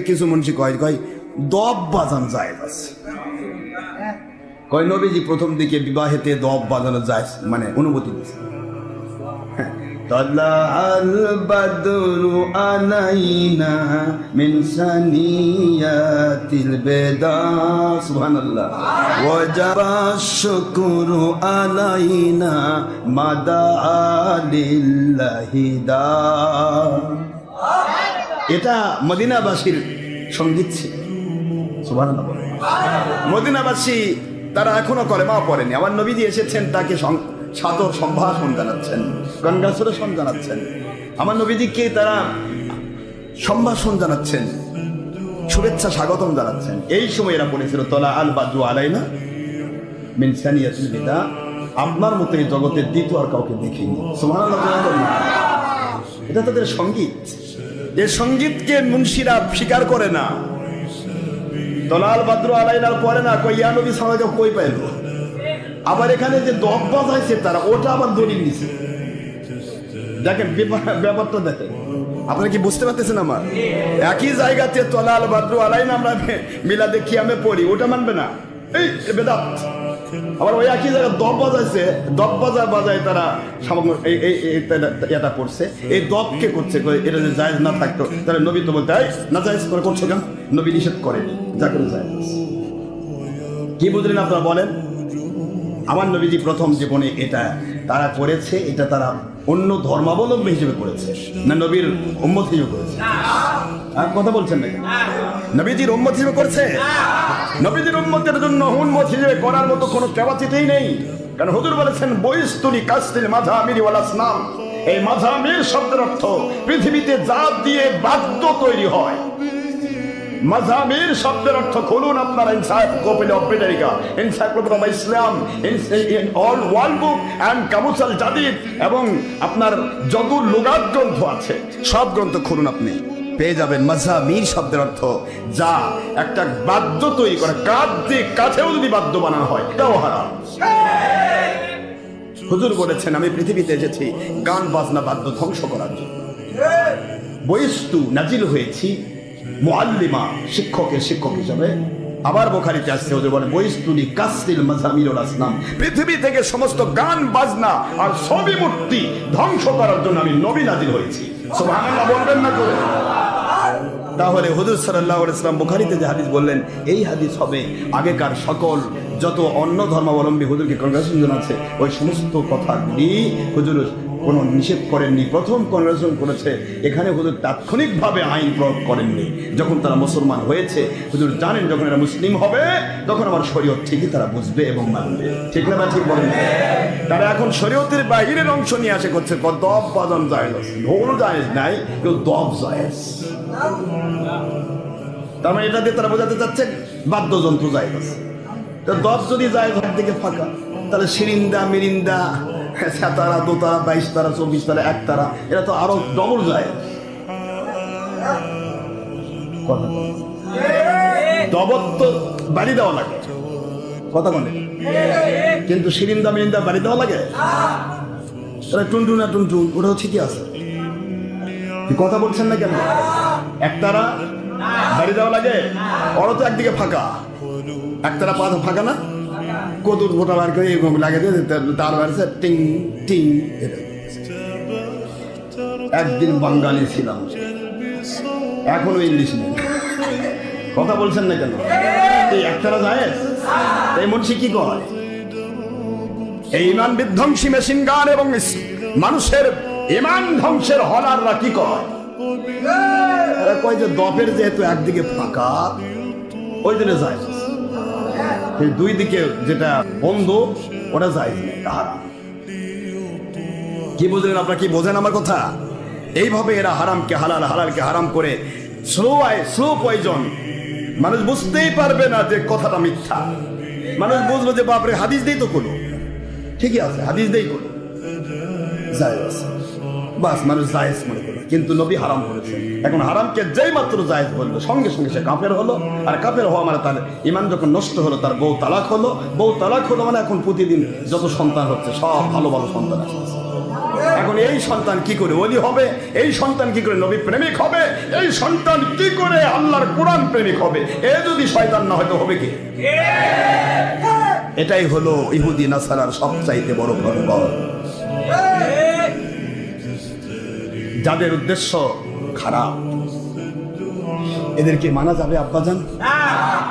কিছু মানুষ কয় কয় দব বাজানো যায় আছে, কয় নবীজি প্রথম দিকে বিবাহেতে দব বাজানো যায়, মানে অনুমতি দিচ্ছে। তালাআল বাদরু আলাইনা মিন সানিয়াতিল বেদা, সুবহানাল্লাহ, ওয়াজাবা শুকরু আলাইনা মাদা লিল্লাহি দা। এটা মদিনাবাসীর সঙ্গীত ছিল, সুবহানাল্লাহ। মদিনাবাসী তারা এখনো কলেমা পড়েনি, আমার নবীজি এসেছেন তাকে সাদর সম্ভাষণ জানাচ্ছেন, কনগ্রাচুলেশন জানাচ্ছেন, আমার নবীজিকে তারা সম্ভাষণ জানাচ্ছেন, শুভেচ্ছা স্বাগতম জানাচ্ছেন। এই সময় এরা বলেছিল তলা আল বাদরু আলাইনা মিন সানিয়াতিল বিদা, আপনার মতো এই জগতের দ্বিতীয় আর কাউকে দেখিনি, সুবহানাল্লাহ। এটা তাদের সঙ্গীত। এই সঙ্গীতকে মুন্সিরা স্বীকার করে না। তলা আল বাদরু আলাইনার পরে না কই ইয়া নবী সাল্লাল্লাহু কই পাইল। আবার এখানে যে দব বাজাইছে তারা, ওটা আবার দলিল নিছে। দেখেন ব্যাপারটা দেখেন, আপনারা কি বুঝতে পারতেছেন? আমার একই জায়গাতে তলা আল বাদরু আলাইনা আমরা মিলাদে কিয়ামে পড়ি, ওটা মানবে না, এই বেদাত। আবার ওই একই জায়গায় দব বাজাইছে, দব বাজায় তারা এটা পড়ছে, এই দবকে করছে, এটা যদি জায়েজ না থাকতো তাহলে নবী তো বলতে না জায়েজ করে করছো কেন? নবী নিষেধ করেনি, যা করে জায়েজ। কি বুঝলেন আপনারা বলেন? আমার নবীজি প্রথম জীবনে এটা তারা করেছে, এটা তারা অন্য ধর্মাবলম্বী হিসেবে করেছে না নবীর উম্মত হিসেবে করেছে? কথা বলছেন নাকি? নবীজির উম্মত হিসেবে করেছে। নবীজির উম্মতের জন্য উম্মত হিসেবে করার মতো কোনো ক্যাপাসিটিই নেই, কারণ হুজুর বলেছেন বইস্তুনি কাসতিল মাযামির ওয়াল আসনাম। এই মাযামির শব্দের অর্থ পৃথিবীতে জাত দিয়ে বাদ্য তৈরি হয়। মাযামির শব্দের অর্থ খুলুন আপনারা encyclopedia of Britannica, encyclopedia of Islam, all world book and কামুসাল জাদিদ, এবং আপনার যত লুগাত গ্রন্থ আছে সব গ্রন্থ খুলুন, আপনি পেয়ে যাবেন মাযামির শব্দের অর্থ যা একটা বাদ্য তৈরি করে। কাঠেও যদি বাদ্য বানানো হয় এটাও হারাম। হুজুর বলেছেন আমি পৃথিবীতে এসেছি গান বাজনা বাদ্য ধ্বংস করার জন্য। বইস্তু নাজিল হয়েছি মুআল্লিমা, শিক্ষকের শিক্ষক হিসাবে। আবার বুখারীতে আসছে হুজুর বলেন বইস্তুনি কাসরিল মাযামির ওয়াল আসনাম, পৃথিবী থেকে সমস্ত গান বাজনা আর ছবি মূর্তি ধ্বংস করার জন্য আমি নবী নাজিল হয়েছি। সুবহানাল্লাহ বলবেন না করে? তাহলে হুজুর সাল্লাল্লাহু আলাইহি ওয়াসাল্লাম বুখারীতে যে হাদিস বললেন, এই হাদিস হবে আগেকার সকল যত অন্য ধর্মাবলম্বী হুজুরকে কনগ্রেশন জানাচ্ছে ওই সমস্ত কথাগুলি হুজুর কোনো নিষেধ করেননি, প্রথম কনগ্রেশন করেছে। এখানে হুজুর তাৎক্ষণিকভাবে আইন প্রয়োগ করেননি। যখন তারা মুসলমান হয়েছে হুজুর জানেন যখন এরা মুসলিম হবে তখন আমার শরীয়ত ঠিকই তারা বুঝবে এবং মানবে। ঠিক না? ঠিক বলেন। তারা এখন শরীয়তের বাহিরের অংশ নিয়ে আসে করছে, দব বাজান জায়েজ আছে, ঢোল জায়েজ নাই, কেউ দব জায়েজ। তার মানে এটা দিয়ে তারা বোঝাতে চাচ্ছে বাদ্যযন্ত্র জায়েজ আছে। তো দব যদি জায়েজ হাত দিকে ফাঁকা, তাহলে সিরিন্দা মিরিন্দা সাতারা দোতারা 22 তারা 24 তারা 1 তারা এরা তো আরো ডবল যায়। দবত তো বাড়ি দেওয়া লাগে, কথা বলে, কিন্তু সিরিন্দা মিরিন্দা বাড়ি দেওয়া লাগে। টুনটুনা টুনটুন ওটাও ঠিকই আছে, কথা বলছেন না কেন? একতারা বাড়ি দেওয়া লাগে, ওরা তো একদিকে ফাঁকা, একতারা পা ফাঁকা না, কদুর গোটা বার করে এরকম লাগে তার বাড়ছে টিং টিং। একদিন বাঙালি ছিলাম, এখনো ইংলিশ নেই, কথা বলছেন না কেন? এই একতারা যায়, এই মনসি কি কয়? এই ইমান বিধ্বংসী মেশিন গান এবং মানুষের ইমান ধ্বংসের হলাররা কি কয়? এরা কয় যে দপের যেহেতু একদিকে ফাঁকা ওই জন্য যায়, দুই দিকে যেটা বন্ধ ওটা যায় হারাম। কি বুঝলেন আপনারা? কি বোঝেন আমার কথা? এইভাবে এরা হারামকে হালাল, হালালকে হারাম করে স্লো পয়জন। মানুষ বুঝতেই পারবে না যে কথাটা মিথ্যা। মানুষ বুঝলো যে বাপরে হাদিস দেই তো কোনো, ঠিকই আছে, হাদিস দেই কোনো জায়েজ, বাস মানুষ জায়েজ মনে করলো, কিন্তু নবী হারাম করেছে। এখন হারামকে যেই মাত্র জায়েজ বললো সঙ্গে সঙ্গে সে কাফের হলো। আর কাফের হওয়া মানে তার ইমান যখন নষ্ট হলো তার বউ তালাক হলো। বউ তালাক হলো মানে এখন প্রতিদিন যত সন্তান হচ্ছে সব ভালো ভালো সন্তান আসছে। এখন এই সন্তান কি করে ওলি হবে, এই সন্তান কি করে নবী প্রেমিক হবে, এই সন্তান কি করে আল্লাহর কোরআন প্রেমিক হবে, এ যদি শয়তান না হয়তো হবে কি? এটাই হলো ইহুদি নাসারার সবচাইতে বড় প্রবল, যাদের উদ্দেশ্য খারাপ। এদেরকে মানা যাবে আব্বাজান?